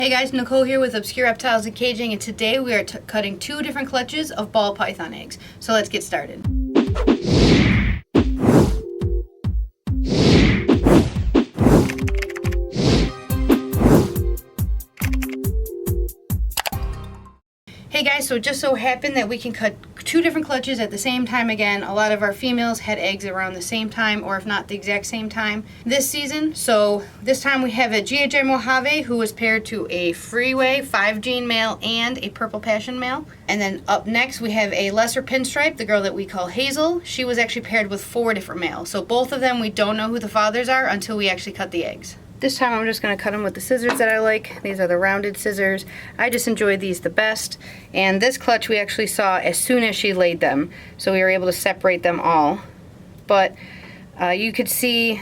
Hey guys, Nicole here with Obscure Reptiles and Caging, and today we are cutting 2 different clutches of ball python eggs. So let's get started. Hey guys, so it just so happened that we can cut 2 different clutches at the same time again. A lot of our females had eggs around the same time, or if not the exact same time this season. So this time we have a GHI Mojave who was paired to a Freeway 5-gene male and a Purple Passion male. And then up next we have a lesser pinstripe, the girl that we call Hazel. She was actually paired with 4 different males. So both of them we don't know who the fathers are until we actually cut the eggs. This time I'm just going to cut them with the scissors that I like. These are the rounded scissors. I just enjoy these the best. And this clutch we actually saw as soon as she laid them, so we were able to separate them all. But you could see,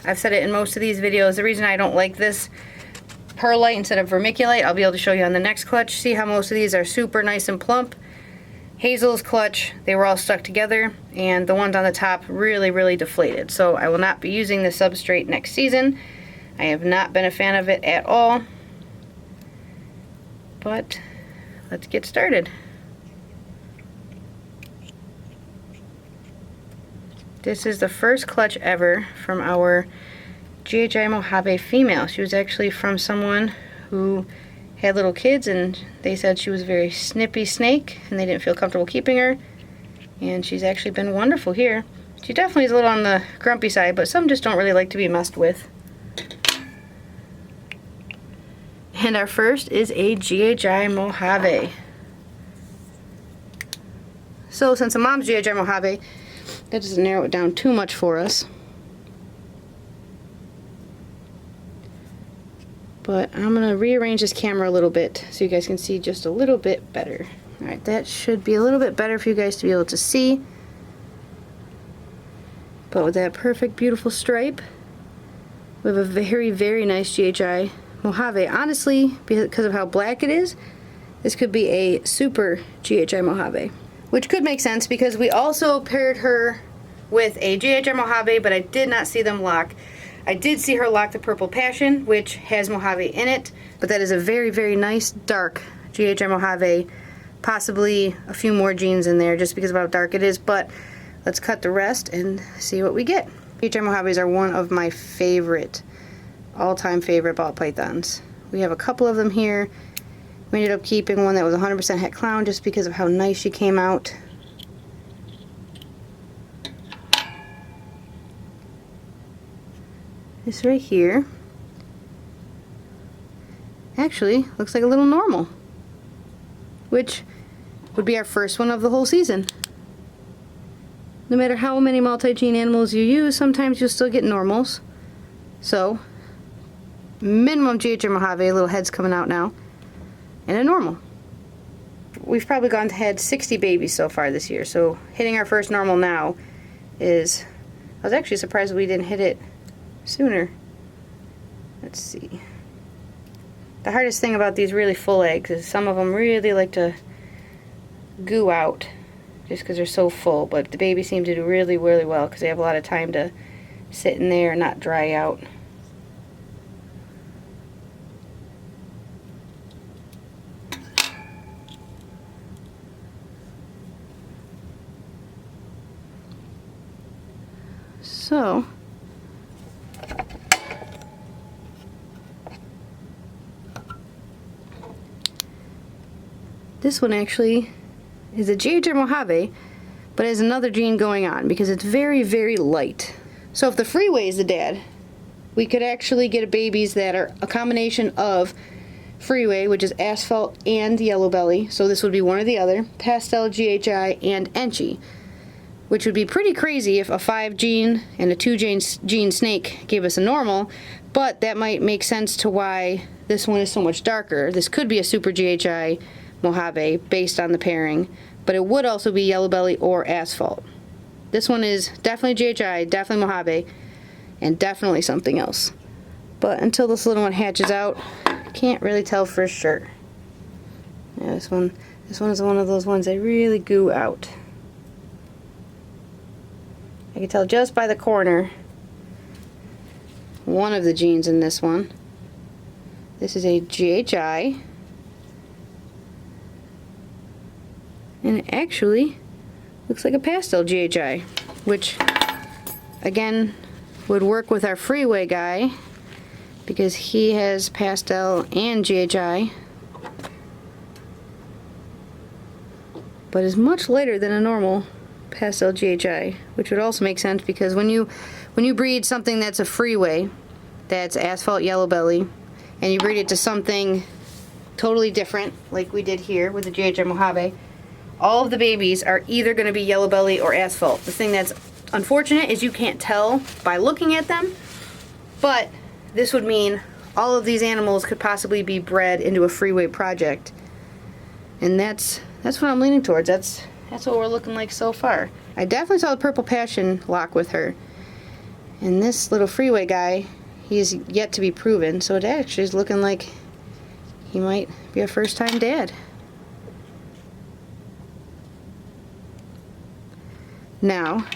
I've said it in most of these videos, the reason I don't like this perlite instead of vermiculite, I'll be able to show you on the next clutch. See how most of these are super nice and plump. Hazel's clutch, they were all stuck together, and the ones on the top really deflated. So I will not be using this substrate next season. I have not been a fan of it at all, but let's get started. This is the first clutch ever from our GHI Mojave female. She was actually from someone who had little kids, and they said she was a very snippy snake and they didn't feel comfortable keeping her, and she's actually been wonderful here. She definitely is a little on the grumpy side, but some just don't really like to be messed with. And our first is a GHI Mojave. So since the mom's GHI Mojave, that doesn't narrow it down too much for us. But I'm going to rearrange this camera a little bit so you guys can see just a little bit better. Alright, that should be a little bit better for you guys to be able to see. But with that perfect, beautiful stripe, we have a very nice GHI Mojave. Honestly, because of how black it is, this could be a super GHI Mojave. Which could make sense because we also paired her with a GHI Mojave, but I did not see them lock. I did see her lock the Purple Passion, which has Mojave in it, but that is a very nice dark GHI Mojave. Possibly a few more genes in there just because of how dark it is, but let's cut the rest and see what we get. GHI Mojaves are one of my all-time favorite ball pythons. We have a couple of them here. We ended up keeping one that was 100% het clown just because of how nice she came out. This right here actually looks like a little normal, which would be our first one of the whole season. No matter how many multi-gene animals you use, sometimes you'll still get normals. So minimum GHI Mojave, little heads coming out now, and a normal. We've probably had 60 babies so far this year, so hitting our first normal now is, I was actually surprised we didn't hit it sooner. Let's see. The hardest thing about these really full eggs is some of them really like to goo out just because they're so full, but the babies seem to do really well because they have a lot of time to sit in there and not dry out. So, this one actually is a GHI Mojave, but has another gene going on because it's very light. So if the Freeway is the dad, we could actually get babies that are a combination of Freeway, which is asphalt, and yellow belly. So this would be one or the other. Pastel GHI and Enchi, which would be pretty crazy if a 5-gene and a 2-gene snake gave us a normal, but that might make sense to why this one is so much darker. This could be a super GHI Mojave based on the pairing, but it would also be yellow belly or asphalt. This one is definitely GHI, definitely Mojave, and definitely something else. But until this little one hatches out, can't really tell for sure. Yeah, this one is one of those ones that really goo out. I can tell just by the corner one of the genes in this one. This is a GHI. And it actually looks like a pastel GHI, which again would work with our freeway guy because he has pastel and GHI, but is much lighter than a normal pastel GHI, which would also make sense because when you breed something that's a freeway, that's asphalt yellow belly, and you breed it to something totally different, like we did here with the GHI Mojave, all of the babies are either going to be yellow belly or asphalt. The thing that's unfortunate is you can't tell by looking at them, but this would mean all of these animals could possibly be bred into a freeway project, and that's what I'm leaning towards. That's what we're looking like so far. I definitely saw the purple passion lock with her, and this little freeway guy, he's yet to be proven, so it actually is looking like he might be a first-time dad. Now,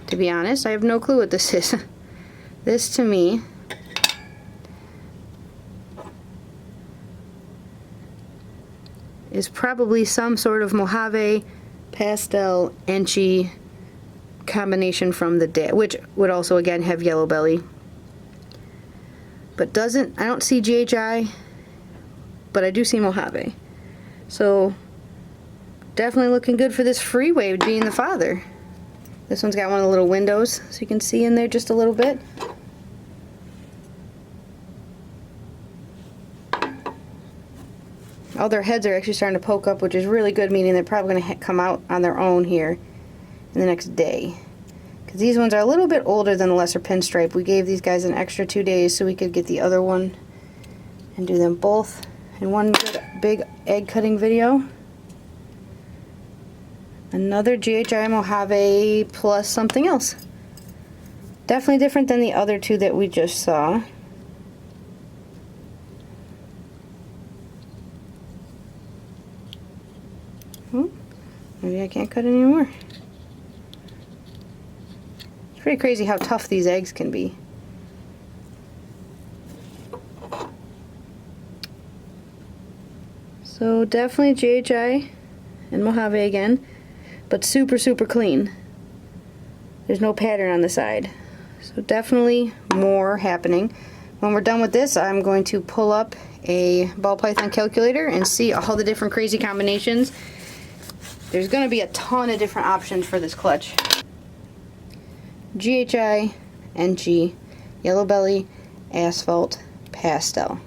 to be honest, I have no clue what this is. This to me is probably some sort of Mojave pastel Enchi combination from the dad, which would also again have yellow belly. But I don't see GHI, but I do see Mojave. So definitely looking good for this freeway being the father. This one's got one of the little windows so you can see in there just a little bit. All their heads are actually starting to poke up, which is really good, meaning they're probably going to come out on their own here in the next day. Because these ones are a little bit older than the lesser pinstripe. We gave these guys an extra 2 days so we could get the other one and do them both in one good big egg cutting video. Another GHI Mojave plus something else. Definitely different than the other two that we just saw. Maybe I can't cut anymore. It's pretty crazy how tough these eggs can be. So definitely GHI and Mojave again, but super, super clean. There's no pattern on the side. So definitely more happening. When we're done with this, I'm going to pull up a ball python calculator and see all the different crazy combinations. There's going to be a ton of different options for this clutch. GHI, NG, yellow belly, asphalt, pastel.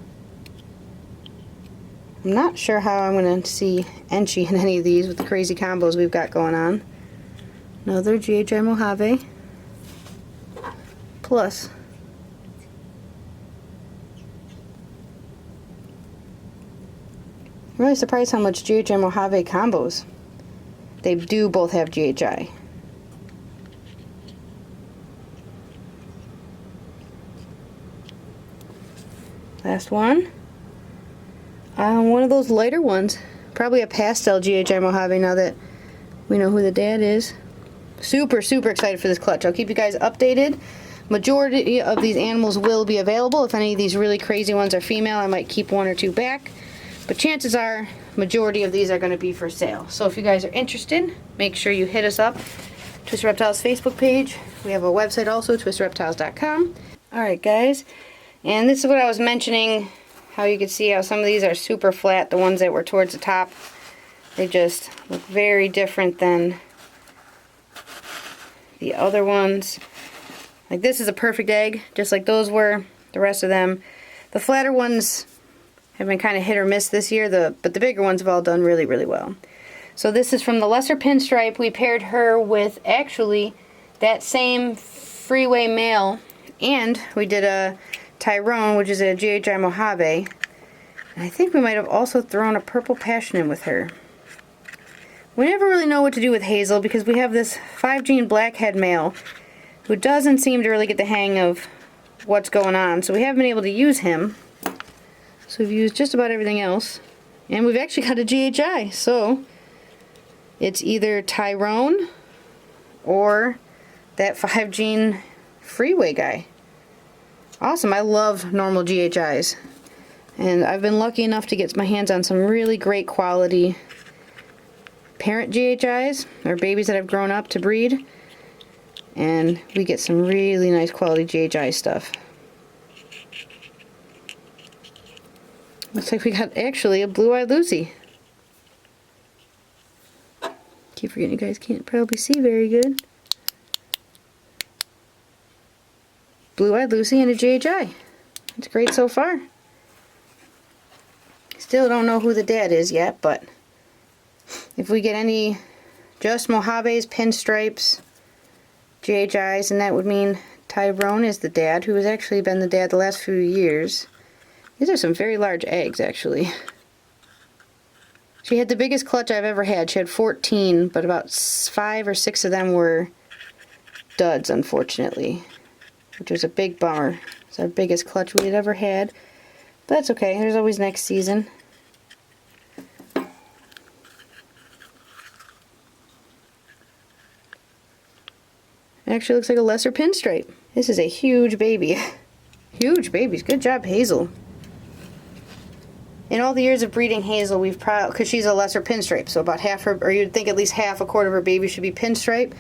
I'm not sure how I'm going to see NG in any of these with the crazy combos we've got going on. Another GHI Mojave plus. I'm really surprised how much GHI Mojave combos. They do both have GHI. Last one. One of those lighter ones. Probably a pastel GHI Mojave now that we know who the dad is. Super, super excited for this clutch. I'll keep you guys updated. Majority of these animals will be available. If any of these really crazy ones are female, I might keep one or two back. But chances are, majority of these are going to be for sale. So if you guys are interested, make sure you hit us up. Twisted Reptiles Facebook page. We have a website also, twistedreptiles.com. Alright guys, and this is what I was mentioning, how you can see how some of these are super flat, the ones that were towards the top. They just look very different than the other ones. Like this is a perfect egg, just like those were, the rest of them. The flatter ones have been kind of hit or miss this year, but the bigger ones have all done really, really well. So this is from the lesser pinstripe. We paired her with actually that same freeway male, and we did a Tyrone, which is a GHI Mojave. And I think we might have also thrown a purple passion in with her. We never really know what to do with Hazel because we have this 5-gene blackhead male who doesn't seem to really get the hang of what's going on. So we haven't been able to use him. So we've used just about everything else. And we've actually got a GHI. So it's either Tyrone or that 5-gene freeway guy. Awesome. I love normal GHIs. And I've been lucky enough to get my hands on some really great quality parent GHIs, or babies that have grown up to breed. And we get some really nice quality GHI stuff. Looks like we got actually a blue-eyed Lucy. Keep forgetting you guys can't probably see very good. Blue-eyed Lucy and a GHI. It's great so far. Still don't know who the dad is yet, but if we get any just Mojaves, pinstripes, GHIs, and that would mean Tyrone is the dad, who has actually been the dad the last few years. These are some very large eggs, actually. She had the biggest clutch I've ever had. She had 14, but about 5 or 6 of them were duds, unfortunately, which was a big bummer. It's our biggest clutch we had ever had, but that's okay. There's always next season. It actually looks like a lesser pinstripe. This is a huge baby. Huge babies. Good job, Hazel. In all the years of breeding Hazel, we've probably, because she's a lesser pinstripe, so about half her, or you'd think at least half, a quarter of her baby should be pinstripe.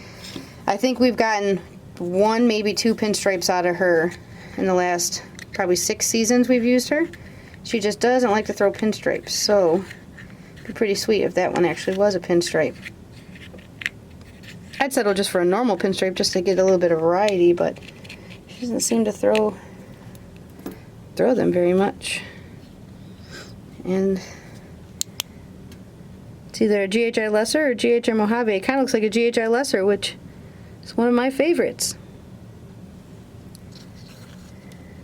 I think we've gotten 1, maybe 2 pinstripes out of her in the last probably 6 seasons we've used her. She just doesn't like to throw pinstripes, so it'd be pretty sweet if that one actually was a pinstripe. I'd settle just for a normal pinstripe just to get a little bit of variety, but she doesn't seem to throw them very much. And it's either a GHI Lesser or GHI Mojave. It kind of looks like a GHI Lesser, which is one of my favorites.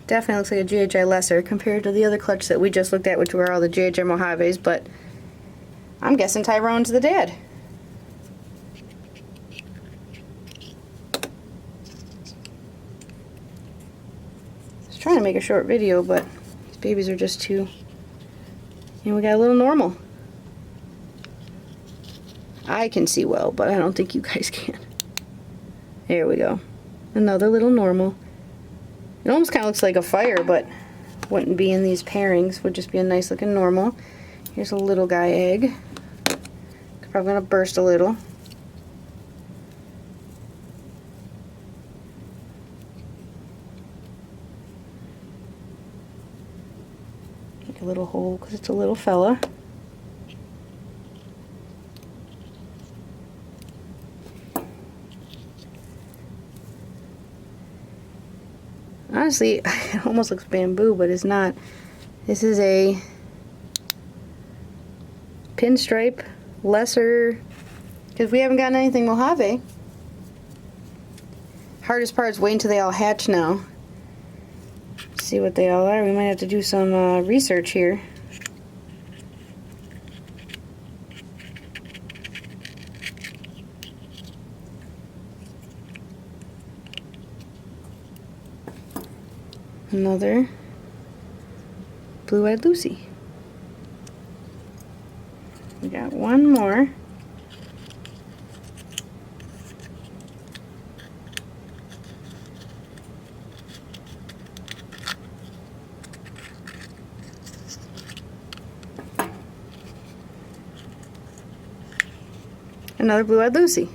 Definitely looks like a GHI Lesser compared to the other clutch that we just looked at, which were all the GHI Mojaves, but I'm guessing Tyrone's the dad. I was trying to make a short video, but these babies are just too... And we got a little normal. I can see well, but I don't think you guys can. There we go. Another little normal. It almost kind of looks like a fire, but wouldn't be in these pairings. Would just be a nice looking normal. Here's a little guy egg. Probably going to burst a little. Make a little hole because it's a little fella. Honestly, it almost looks bamboo, but it's not. This is a pinstripe, lesser, because we haven't gotten anything Mojave. Hardest part is waiting until they all hatch now. See what they all are. We might have to do some research here. Another blue-eyed Lucy. We got one more. Another blue-eyed Lucy.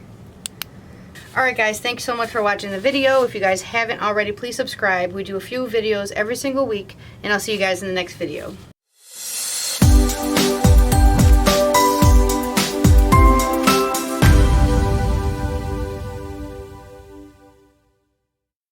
Alright guys, thanks so much for watching the video. If you guys haven't already, please subscribe. We do a few videos every single week, and I'll see you guys in the next video.